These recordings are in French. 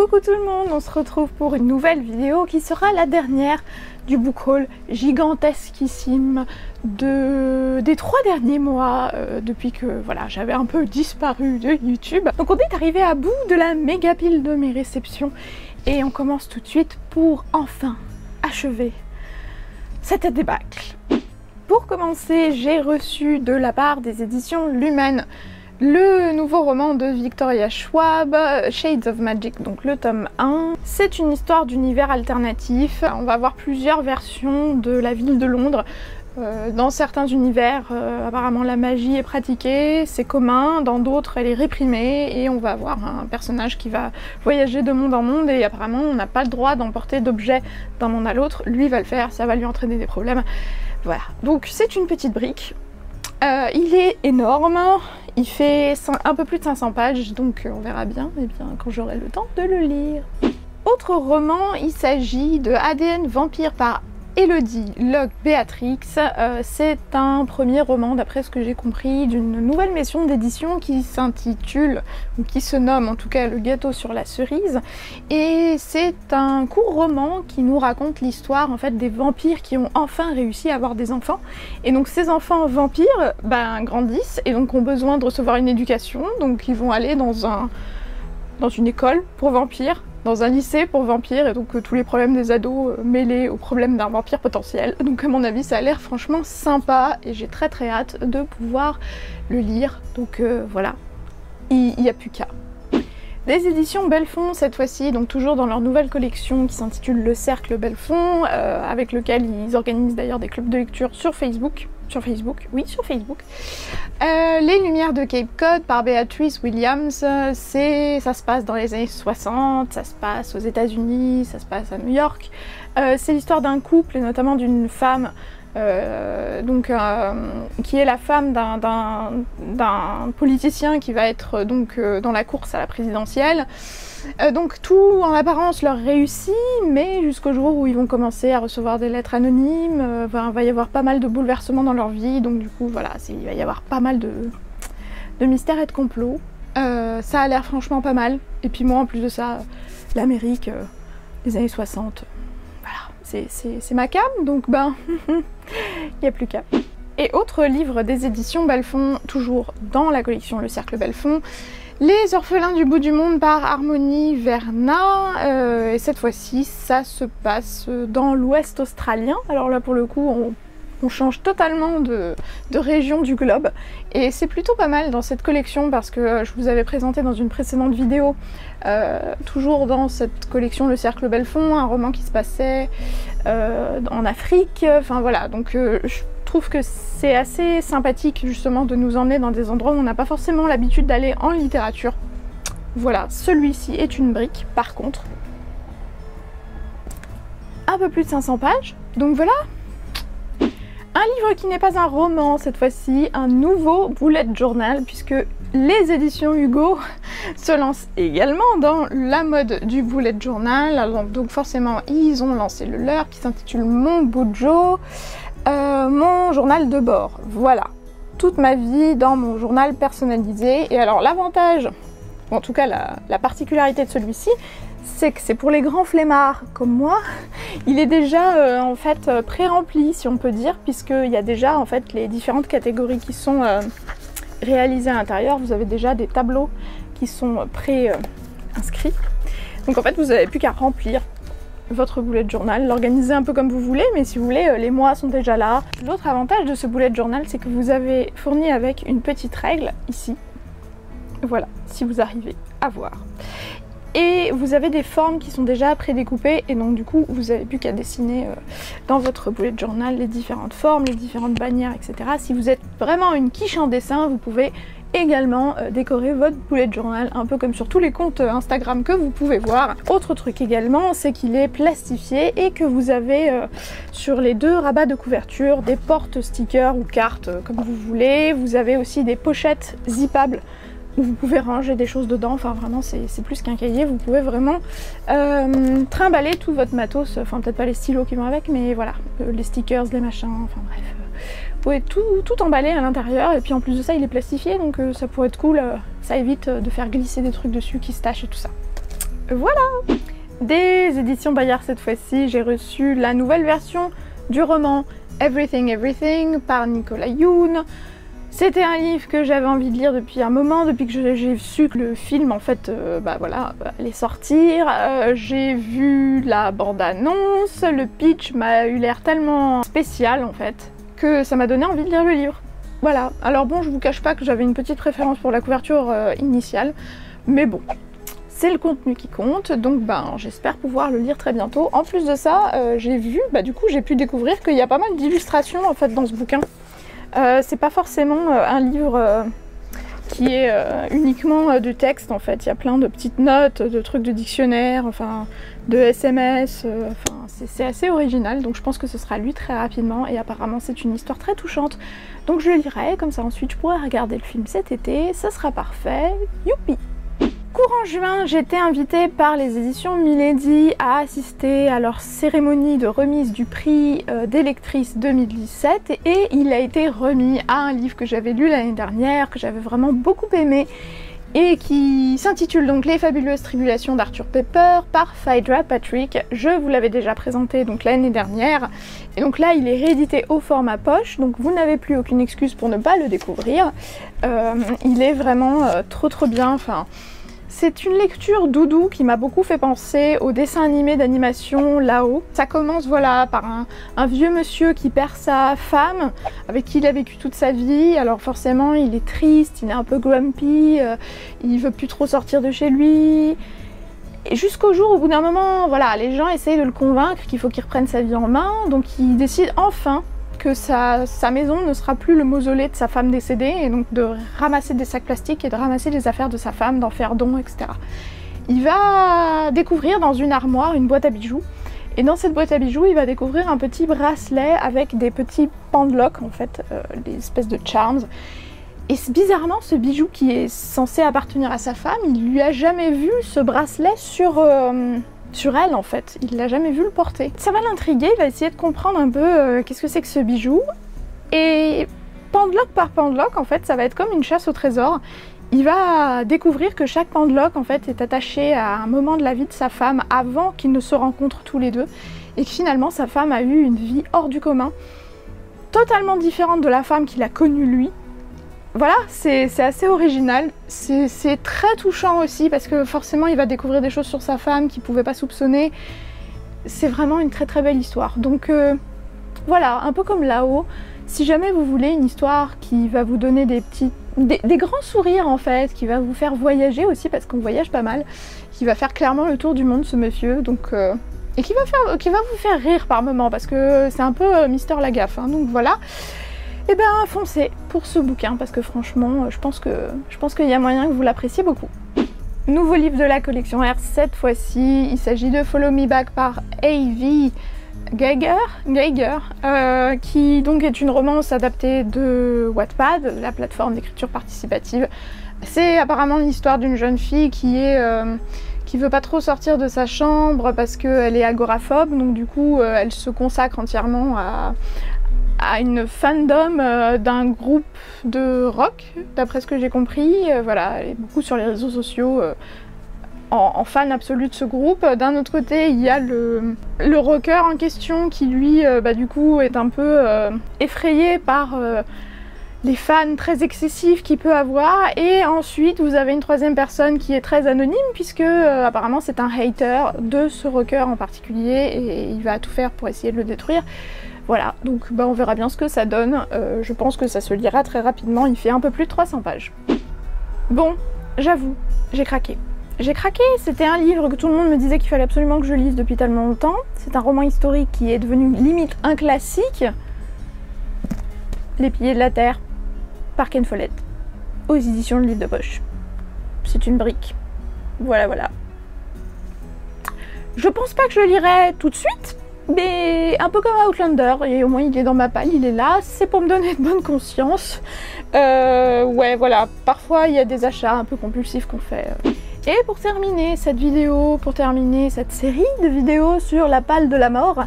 Coucou tout le monde, on se retrouve pour une nouvelle vidéo qui sera la dernière du book haul gigantesquissime des 3 derniers mois depuis que voilà, j'avais un peu disparu de YouTube. Donc on est arrivé à bout de la méga pile de mes réceptions et on commence tout de suite pour enfin achever cette débâcle. Pour commencer, j'ai reçu de la part des éditions Lumen le nouveau roman de Victoria Schwab, Shades of Magic, donc le tome 1. C'est une histoire d'univers alternatif. On va avoir plusieurs versions de la ville de Londres. Dans certains univers, apparemment la magie est pratiquée, c'est commun, dans d'autres elle est réprimée, et on va avoir un personnage qui va voyager de monde en monde, et apparemment on n'a pas le droit d'emporter d'objets d'un monde à l'autre. Lui va le faire, ça va lui entraîner des problèmes. Voilà, donc c'est une petite brique. Il est énorme, il fait un peu plus de 500 pages, donc on verra bien, quand j'aurai le temps de le lire. Autre roman, il s'agit de ADN Vampire par Elodie Locke Béatrix. C'est un premier roman, d'après ce que j'ai compris, d'une nouvelle maison d'édition qui s'intitule, ou qui se nomme en tout cas Le Gâteau sur la cerise. Et c'est un court roman qui nous raconte l'histoire en fait des vampires qui ont enfin réussi à avoir des enfants. Et donc ces enfants vampires grandissent et donc ont besoin de recevoir une éducation. Donc ils vont aller dans une école pour vampires, dans un lycée pour vampires, et donc tous les problèmes des ados mêlés aux problèmes d'un vampire potentiel. Donc à mon avis ça a l'air franchement sympa et j'ai très hâte de pouvoir le lire. Donc voilà, il n'y a plus qu'à. Des éditions Belfond cette fois-ci, donc toujours dans leur nouvelle collection qui s'intitule Le Cercle Belfond, avec lequel ils organisent d'ailleurs des clubs de lecture sur Facebook. Oui, sur Facebook. Les Lumières de Cape Cod par Beatrice Williams, ça se passe dans les années 60, ça se passe aux États-Unis, ça se passe à New York. C'est l'histoire d'un couple et notamment d'une femme, qui est la femme d'un politicien qui va être dans la course à la présidentielle. Donc tout en apparence leur réussit, mais jusqu'au jour où ils vont commencer à recevoir des lettres anonymes, il va y avoir pas mal de bouleversements dans leur vie, donc du coup voilà, il va y avoir pas mal de mystères et de complots. Ça a l'air franchement pas mal, et puis moi en plus de ça, l'Amérique, les années 60, voilà, c'est ma came, donc il n'y a plus qu'à. Et autre livre des éditions Belfond, toujours dans la collection Le Cercle Belfond, Les Orphelins du bout du monde par Harmonie Verna, et cette fois-ci ça se passe dans l'ouest australien. Alors là pour le coup on change totalement de région du globe, et c'est plutôt pas mal dans cette collection parce que je vous avais présenté dans une précédente vidéo, toujours dans cette collection Le Cercle Belfond, un roman qui se passait en Afrique, enfin voilà, donc je trouve que c'est assez sympathique justement de nous emmener dans des endroits où on n'a pas forcément l'habitude d'aller en littérature. Voilà, celui-ci est une brique, par contre. Un peu plus de 500 pages, donc voilà. Un livre qui n'est pas un roman cette fois-ci, un nouveau bullet journal, puisque les éditions Hugo se lancent également dans la mode du bullet journal. Alors, donc forcément ils ont lancé le leur qui s'intitule Mon Bujo, mon journal de bord. Voilà, toute ma vie dans mon journal personnalisé. Et alors l'avantage, ou en tout cas la particularité de celui-ci, c'est que c'est pour les grands flemmards comme moi. Il est déjà en fait pré-rempli, si on peut dire, puisqu'il y a déjà en fait les différentes catégories qui sont réalisées à l'intérieur. Vous avez déjà des tableaux qui sont pré-inscrits. Donc en fait vous n'avez plus qu'à remplir votre bullet journal, l'organiser un peu comme vous voulez, mais si vous voulez, les mois sont déjà là. L'autre avantage de ce bullet journal, c'est que vous avez fourni avec une petite règle ici. Voilà, si vous arrivez à voir. Et vous avez des formes qui sont déjà prédécoupées, et donc du coup vous n'avez plus qu'à dessiner dans votre bullet journal les différentes formes, les différentes bannières, etc. Si vous êtes vraiment une quiche en dessin, vous pouvez également décorer votre bullet journal, un peu comme sur tous les comptes Instagram que vous pouvez voir. Autre truc également, c'est qu'il est plastifié et que vous avez sur les 2 rabats de couverture des porte-stickers ou cartes comme vous voulez. Vous avez aussi des pochettes zippables où vous pouvez ranger des choses dedans, enfin vraiment c'est plus qu'un cahier, vous pouvez vraiment trimballer tout votre matos, enfin peut-être pas les stylos qui vont avec, mais voilà, les stickers, les machins, enfin bref, vous pouvez tout emballer à l'intérieur, et puis en plus de ça il est plastifié, donc ça pourrait être cool, ça évite de faire glisser des trucs dessus qui se tachent et tout ça. voilà! Des éditions Bayard cette fois-ci, j'ai reçu la nouvelle version du roman Everything Everything par Nicolas Yoon. C'était un livre que j'avais envie de lire depuis un moment, depuis que j'ai su que le film en fait allait sortir. J'ai vu la bande-annonce, le pitch m'a eu l'air tellement spécial en fait que ça m'a donné envie de lire le livre. Voilà, alors bon, je vous cache pas que j'avais une petite préférence pour la couverture initiale, mais bon, c'est le contenu qui compte, donc j'espère pouvoir le lire très bientôt. En plus de ça, j'ai vu, du coup j'ai pu découvrir qu'il y a pas mal d'illustrations en fait dans ce bouquin. C'est pas forcément un livre qui est uniquement du texte en fait, il y a plein de petites notes, de trucs de dictionnaire, enfin de SMS, c'est assez original, donc je pense que ce sera lu très rapidement et apparemment c'est une histoire très touchante. Donc je le lirai, comme ça ensuite je pourrai regarder le film cet été, ça sera parfait, youpi! Courant juin, j'étais invitée par les éditions Milady à assister à leur cérémonie de remise du prix des lectrices 2017 et il a été remis à un livre que j'avais lu l'année dernière, que j'avais vraiment beaucoup aimé et qui s'intitule donc Les fabuleuses tribulations d'Arthur Pepper par Phaedra Patrick. Je vous l'avais déjà présenté donc l'année dernière et donc là il est réédité au format poche, donc vous n'avez plus aucune excuse pour ne pas le découvrir. Il est vraiment trop bien, enfin... C'est une lecture doudou qui m'a beaucoup fait penser au dessin animé d'animation Là-haut. Ça commence voilà par un vieux monsieur qui perd sa femme avec qui il a vécu toute sa vie. Alors forcément il est triste, il est un peu grumpy, il veut plus trop sortir de chez lui. Et jusqu'au jour, au bout d'un moment, voilà, les gens essayent de le convaincre qu'il faut qu'il reprenne sa vie en main. Donc il décide enfin que sa maison ne sera plus le mausolée de sa femme décédée et donc de ramasser des sacs plastiques et de ramasser les affaires de sa femme, d'en faire don, etc. Il va découvrir dans une armoire une boîte à bijoux et dans cette boîte à bijoux il va découvrir un petit bracelet avec des petits pendelocks en fait, des espèces de charms. Et bizarrement ce bijou qui est censé appartenir à sa femme, il lui a jamais vu ce bracelet sur elle en fait, il l'a jamais vu le porter. Ça va l'intriguer, il va essayer de comprendre un peu qu'est-ce que c'est que ce bijou. Et pendeloque par pendeloque en fait, ça va être comme une chasse au trésor. Il va découvrir que chaque pendeloque en fait est attaché à un moment de la vie de sa femme avant qu'ils ne se rencontrent tous les deux. Et que finalement sa femme a eu une vie hors du commun, totalement différente de la femme qu'il a connue lui. Voilà, c'est assez original, c'est très touchant aussi parce que forcément il va découvrir des choses sur sa femme qu'il ne pouvait pas soupçonner. C'est vraiment une très belle histoire. Donc voilà, un peu comme Là-haut, si jamais vous voulez une histoire qui va vous donner des grands sourires en fait, qui va vous faire voyager aussi parce qu'on voyage pas mal, qui va faire clairement le tour du monde ce monsieur, donc et qui va vous faire rire par moments parce que c'est un peu Mister Lagaffe, hein, donc voilà. Et ben foncez pour ce bouquin parce que franchement je pense qu'il y a moyen que vous l'appréciez beaucoup. Nouveau livre de la collection R cette fois-ci, il s'agit de Follow Me Back par A.V. Geiger, qui donc est une romance adaptée de Wattpad, la plateforme d'écriture participative. C'est apparemment l'histoire d'une jeune fille qui veut pas trop sortir de sa chambre parce qu'elle est agoraphobe, donc du coup elle se consacre entièrement à une fandom d'un groupe de rock, d'après ce que j'ai compris. Voilà, elle est beaucoup sur les réseaux sociaux en fan absolu de ce groupe. D'un autre côté, il y a le rocker en question qui lui, du coup, est un peu effrayé par les fans très excessifs qu'il peut avoir. Et ensuite, vous avez une troisième personne qui est très anonyme puisque apparemment c'est un hater de ce rocker en particulier et il va tout faire pour essayer de le détruire. Voilà, donc on verra bien ce que ça donne. Je pense que ça se lira très rapidement, il fait un peu plus de 300 pages. Bon, j'avoue, j'ai craqué. J'ai craqué, c'était un livre que tout le monde me disait qu'il fallait absolument que je lise depuis tellement longtemps. C'est un roman historique qui est devenu limite un classique. Les Piliers de la Terre, par Ken Follett, aux éditions Le Livre de Poche. C'est une brique. Voilà. Je pense pas que je le lirai tout de suite, mais un peu comme Outlander, et au moins il est dans ma palle, il est là, c'est pour me donner de bonne conscience. Ouais, voilà, parfois il y a des achats un peu compulsifs qu'on fait. Et pour terminer cette vidéo, pour terminer cette série de vidéos sur la palle de la mort,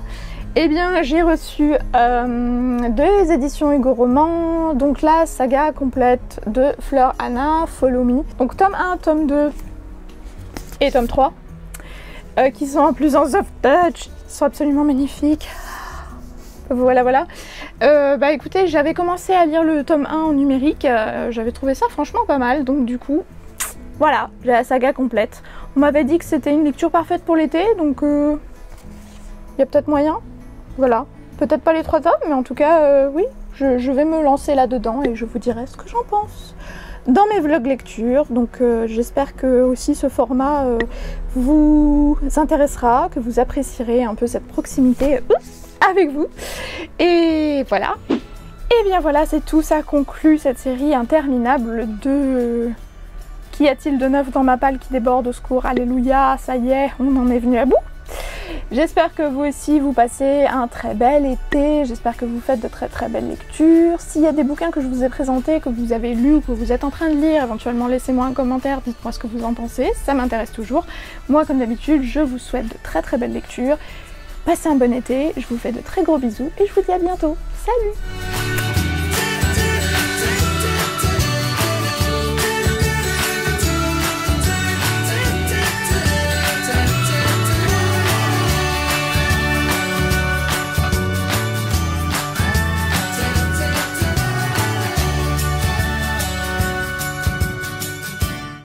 eh bien j'ai reçu deux éditions Hugo Roman, donc la saga complète de Fleur Anna, Follow Me, donc tome 1, tome 2 et tome 3. qui sont en plus en soft touch, sont absolument magnifiques. Voilà, voilà. Bah écoutez, j'avais commencé à lire le tome 1 en numérique, j'avais trouvé ça franchement pas mal, donc du coup, voilà, j'ai la saga complète. On m'avait dit que c'était une lecture parfaite pour l'été, donc il y a peut-être moyen, voilà. Peut-être pas les 3 tomes, mais en tout cas, oui, je vais me lancer là-dedans et je vous dirai ce que j'en pense dans mes vlogs lecture. Donc j'espère que aussi ce format vous intéressera, que vous apprécierez un peu cette proximité avec vous. Et voilà. Et bien voilà, c'est tout, ça conclut cette série interminable de... Qu'y a-t-il de neuf dans ma palle qui déborde, au secours, alléluia, ça y est, on en est venu à bout. J'espère que vous aussi vous passez un très bel été, j'espère que vous faites de très très belles lectures. S'il y a des bouquins que je vous ai présentés, que vous avez lus ou que vous êtes en train de lire, éventuellement laissez-moi un commentaire, dites-moi ce que vous en pensez, ça m'intéresse toujours. Moi comme d'habitude, je vous souhaite de très très belles lectures. Passez un bon été, je vous fais de très gros bisous et je vous dis à bientôt. Salut!